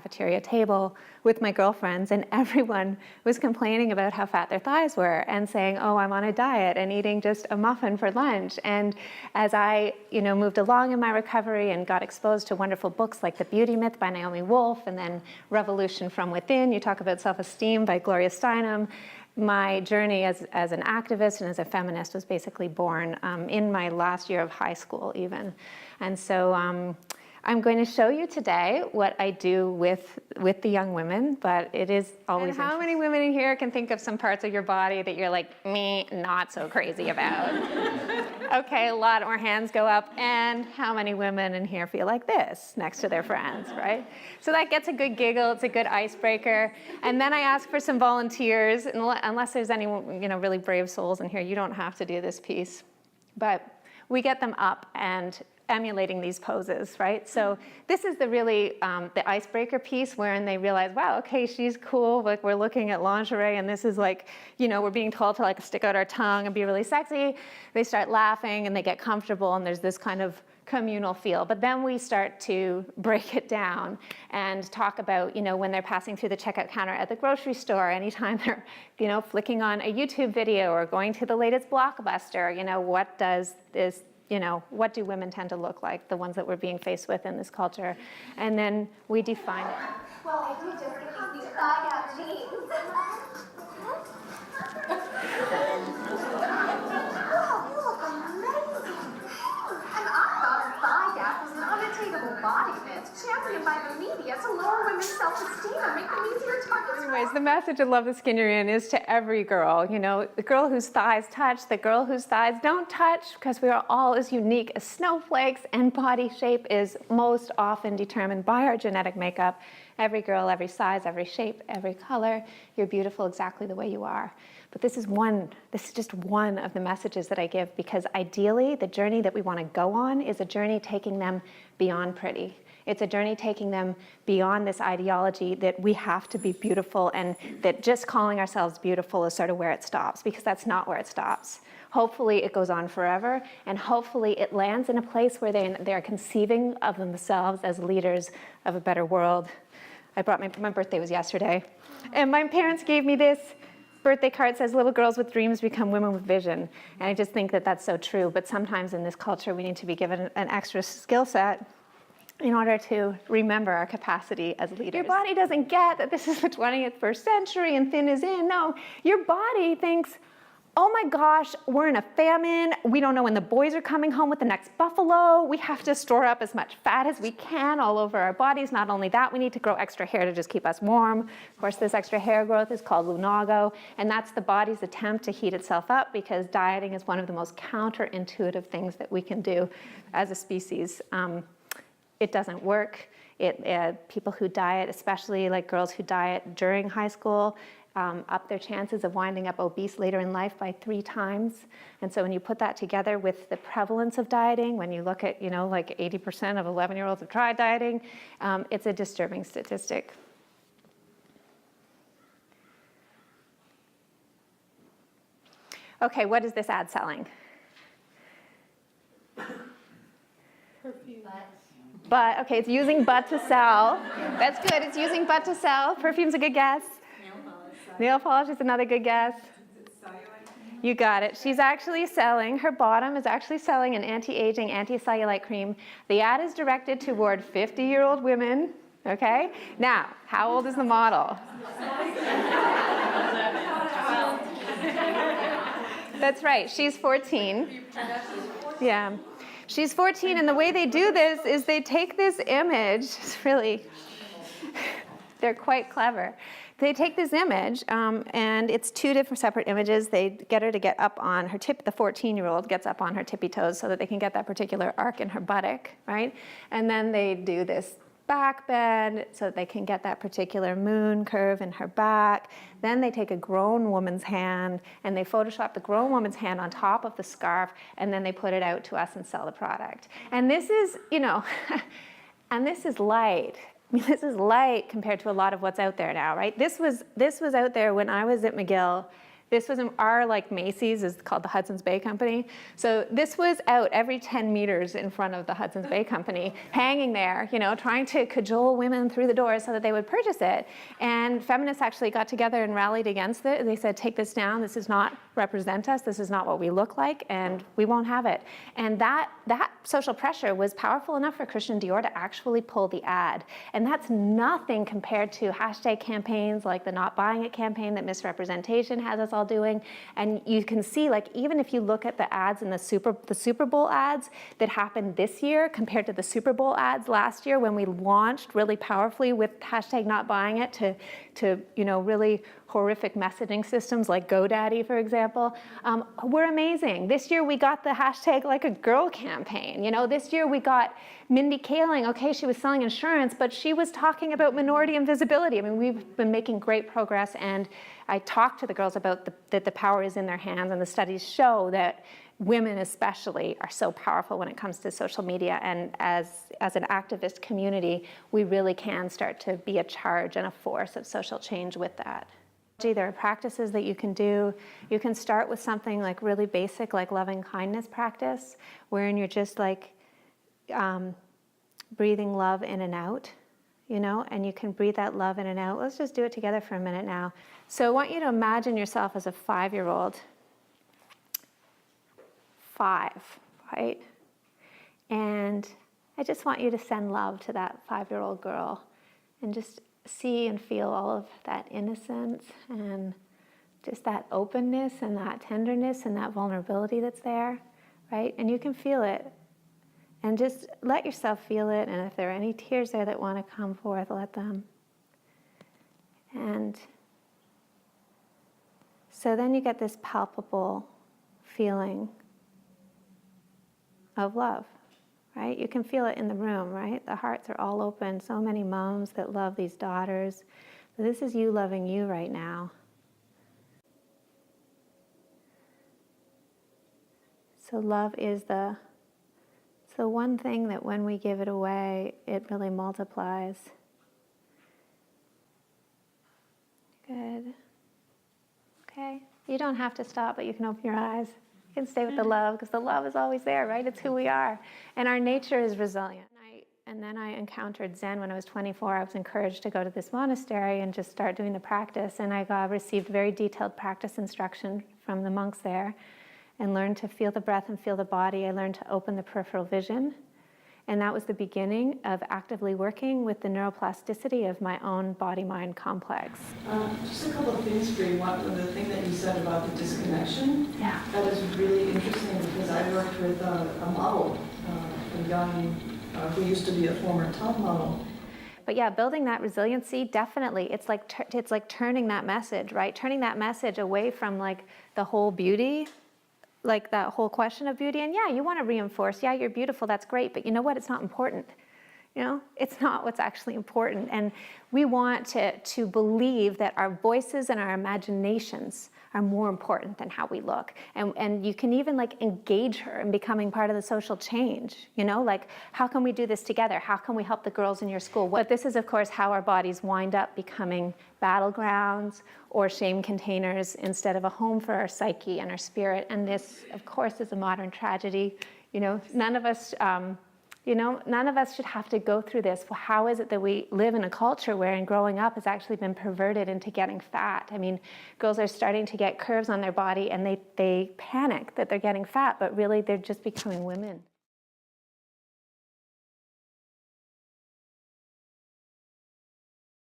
cafeteria table with my girlfriends, and everyone was complaining about how fat their thighs were and saying, oh, I'm on a diet, and eating just a muffin for lunch. And as I moved along in my recovery and got exposed to wonderful books like The Beauty Myth by Naomi Wolf, and then Revolution from Within, you talk about self-esteem by Gloria Steinem, my journey as an activist and as a feminist was basically born in my last year of high school even. And so I'm going to show you today what I do with the young women, but it is always interesting. How many women in here can think of some parts of your body that you're like, me, not so crazy about? Okay, a lot more hands go up. And how many women in here feel like this next to their friends, right? So that gets a good giggle, it's a good icebreaker. And then I ask for some volunteers, and unless there's any really brave souls in here, you don't have to do this piece. But we get them up and emulating these poses, right? So this is the really, the icebreaker piece wherein they realize, wow, okay, she's cool, like we're looking at lingerie and this is like, we're being told to like stick out our tongue and be really sexy. They start laughing and they get comfortable and there's this kind of communal feel. But then we start to break it down and talk about, when they're passing through the checkout counter at the grocery store, anytime they're, flicking on a YouTube video or going to the latest Blockbuster, what does this, what do women tend to look like, the ones that we're being faced with in this culture? And then we define it. Well, if you just get these thigh-gap jeans. Wow, you look amazing. And I thought a thigh-gap was an unattainable body myth championed by the media to lower women's self-esteem and make them easier targets. Anyways, the message of Love the Skin You're In is to every girl, the girl whose thighs touch, the girl whose thighs don't touch, because we are all as unique as snowflakes, and body shape is most often determined by our genetic makeup. Every girl, every size, every shape, every color, you're beautiful exactly the way you are. But this is just one of the messages that I give, because ideally the journey that we want to go on is a journey taking them beyond pretty. It's a journey taking them beyond this ideology that we have to be beautiful and that just calling ourselves beautiful is sort of where it stops, because that's not where it stops. Hopefully it goes on forever, and hopefully it lands in a place where they're conceiving of themselves as leaders of a better world. I brought my birthday was yesterday, and my parents gave me this birthday card. It says, little girls with dreams become women with vision. And I just think that that's so true, but sometimes in this culture we need to be given an extra skill set in order to remember our capacity as leaders. Your body doesn't get that this is the 21st century and thin is in. No, your body thinks, oh my gosh, we're in a famine. We don't know when the boys are coming home with the next buffalo. We have to store up as much fat as we can all over our bodies. Not only that, we need to grow extra hair to just keep us warm. Of course, this extra hair growth is called lunago, and that's the body's attempt to heat itself up, because dieting is one of the most counterintuitive things that we can do as a species. It doesn't work. People who diet, especially like girls who diet during high school, up their chances of winding up obese later in life by 3 times. And so when you put that together with the prevalence of dieting, when you look at, like 80% of 11-year-olds have tried dieting, it's a disturbing statistic. Okay, what is this ad selling? Perfume. Butt, okay, it's using butt to sell. That's good, it's using butt to sell. Perfume's a good guess. Nail polish is another good guess. You got it. She's actually selling, her bottom is actually selling an anti-aging, anti-cellulite cream. The ad is directed toward 50-year-old women, okay? Now, how old is the model? That's right, she's 14. Yeah. She's 14, and the way they do this is they take this image, it's really, they're quite clever. They take this image, and it's 2 different separate images. They get her to get up on her the 14-year-old gets up on her tippy toes so that they can get that particular arc in her buttock, right? And then they do this back bend so that they can get that particular moon curve in her back. Then they take a grown woman's hand and they Photoshop the grown woman's hand on top of the scarf, and then they put it out to us and sell the product. And this is, and this is light. I mean, this is light compared to a lot of what's out there now, right? This was out there when I was at McGill This was our like Macy's is called the Hudson's Bay Company. So this was out every 10 meters in front of the Hudson's Bay Company, hanging there, you know, trying to cajole women through the doors so that they would purchase it. And feminists actually got together and rallied against it. They said, take this down. This does not represent us. This is not what we look like, and we won't have it. And that social pressure was powerful enough for Christian Dior to actually pull the ad. And that's nothing compared to hashtag campaigns like the Not Buying It campaign that Misrepresentation has us all doing. And you can see, like, even if you look at the ads in the Super Bowl ads that happened this year compared to the Super Bowl ads last year when we launched really powerfully with hashtag Not Buying It to you know, really horrific messaging systems like GoDaddy, for example, were amazing. This year we got the hashtag Like a Girl campaign. You know, this year we got Mindy Kaling. Okay, she was selling insurance, but she was talking about minority invisibility. I mean, we've been making great progress, and I talked to the girls about that the power is in their hands, and the studies show that women especially are so powerful when it comes to social media, and as an activist community, we really can start to be a charge and a force of social change with that. There are practices that you can do. You can start with something like really basic, like loving kindness practice, wherein you're just like breathing love in and out, you know, and you can breathe that love in and out. Let's just do it together for a minute now. So I want you to imagine yourself as a 5-year-old. 5, right? And I just want you to send love to that 5-year-old girl and just see and feel all of that innocence and just that openness and that tenderness and that vulnerability that's there, right? And you can feel it. And just let yourself feel it, and if there are any tears there that want to come forth, let them. And so then you get this palpable feeling of love, right? You can feel it in the room, right? The hearts are all open. So many moms that love these daughters. This is you loving you right now. So love is the one thing that when we give it away, it really multiplies. Good. Okay. You don't have to stop, but you can open your eyes. You can stay with the love, because the love is always there, right? It's who we are. And our nature is resilient. And then I encountered Zen when I was 24. I was encouraged to go to this monastery and just start doing the practice. And I received very detailed practice instruction from the monks there, and learned to feel the breath and feel the body. I learned to open the peripheral vision. And that was the beginning of actively working with the neuroplasticity of my own body-mind complex. Just a couple of things for you. One of the thing that you said about the disconnection, that was really interesting, because I worked with a model, a young, who used to be a former top model. But yeah, building that resiliency, definitely, it's like turning that message, right? Turning that message away from like the whole beauty, like that whole question of beauty. And yeah, you want to reinforce, yeah, you're beautiful, that's great, but you know what? It's not important. You know, it's not what's actually important. And we want to believe that our voices and our imaginations are more important than how we look. And you can even like engage her in becoming part of the social change, you know, like how can we do this together? How can we help the girls in your school? But this is of course how our bodies wind up becoming battlegrounds or shame containers instead of a home for our psyche and our spirit. And this of course is a modern tragedy. You know, none of us should have to go through this. Well, how is it that we live in a culture wherein growing up has actually been perverted into getting fat? I mean, girls are starting to get curves on their body and they panic that they're getting fat, but really they're just becoming women.